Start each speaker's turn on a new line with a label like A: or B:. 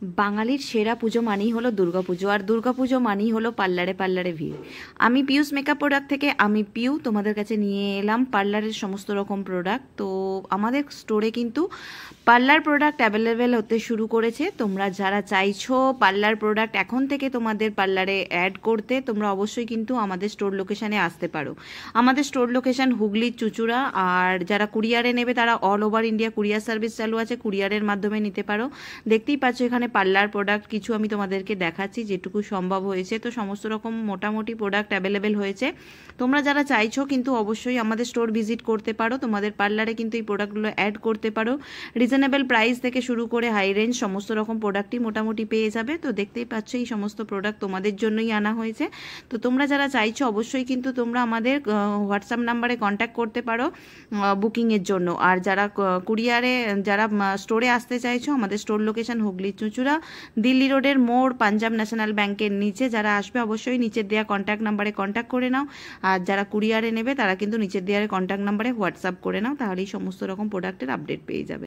A: বাঙালির সেরা পুজো মানেই হলো দুর্গাপুজো, আর দুর্গাপুজো মানেই হলো পার্লারে পার্লারে ভিড়। আমি পিউস মেকআপ প্রোডাক্ট থেকে আমি পিউ তোমাদের কাছে নিয়ে এলাম পার্লারের সমস্ত রকম প্রোডাক্ট। তো আমাদের স্টোরে কিন্তু পার্লার প্রোডাক্ট অ্যাভেলেবেল হতে শুরু করেছে। তোমরা যারা চাইছো পার্লার প্রোডাক্ট এখন থেকে তোমাদের পার্লারে অ্যাড করতে, তোমরা অবশ্যই কিন্তু আমাদের স্টোর লোকেশানে আসতে পারো। আমাদের স্টোর লোকেশান হুগলির চুঁচুড়া, আর যারা কুরিয়ারে নেবে তারা all over India courier service চালু আছে, কুরিয়ারের মাধ্যমে নিতে পারো। দেখতেই পাচ্ছ এখানে পার্লার প্রোডাক্ট কিছু আমি তোমাদেরকে দেখাচ্ছি যেটুকু সম্ভব হয়েছে। তো সমস্ত রকম মোটামুটি প্রোডাক্ট অ্যাভেলেবেল হয়েছে। তোমরা যারা চাইছো কিন্তু অবশ্যই আমাদের স্টোর ভিজিট করতে পারো, তোমাদের পার্লারে কিন্তু এই প্রোডাক্টগুলো অ্যাড করতে পারো। রিজনেবল প্রাইস থেকে শুরু করে হাই রেঞ্জ সমস্ত রকম প্রোডাক্টই মোটামুটি পেয়ে যাবে। তো দেখতেই পাচ্ছ এই সমস্ত প্রোডাক্ট তোমাদের জন্যই আনা হয়েছে। তো তোমরা যারা চাইছো অবশ্যই কিন্তু তোমরা আমাদের হোয়াটসঅ্যাপ নাম্বারে কন্ট্যাক্ট করতে পারো বুকিংয়ের জন্য। আর যারা কুরিয়ারে যারা স্টোরে আসতে চাইছো, আমাদের স্টোর লোকেশন হুগলি চুঁচুড়া, দিল্লি রোডের মোড়, পাঞ্জাব ন্যাশনাল ব্যাংকের নিচে। যারা আসবে অবশ্যই নিচের দেওয়া কন্ট্যাক্ট নাম্বারে কন্ট্যাক্ট করে নাও। আর যারা কুরিয়ারে নেবে তারা কিন্তু নিচের দেওয়ার কন্ট্যাক্ট নাম্বারে হোয়াটসঅ্যাপ করে নাও, তাহলেই সমস্ত রকম প্রোডাক্টের আপডেট পেয়ে যাবে।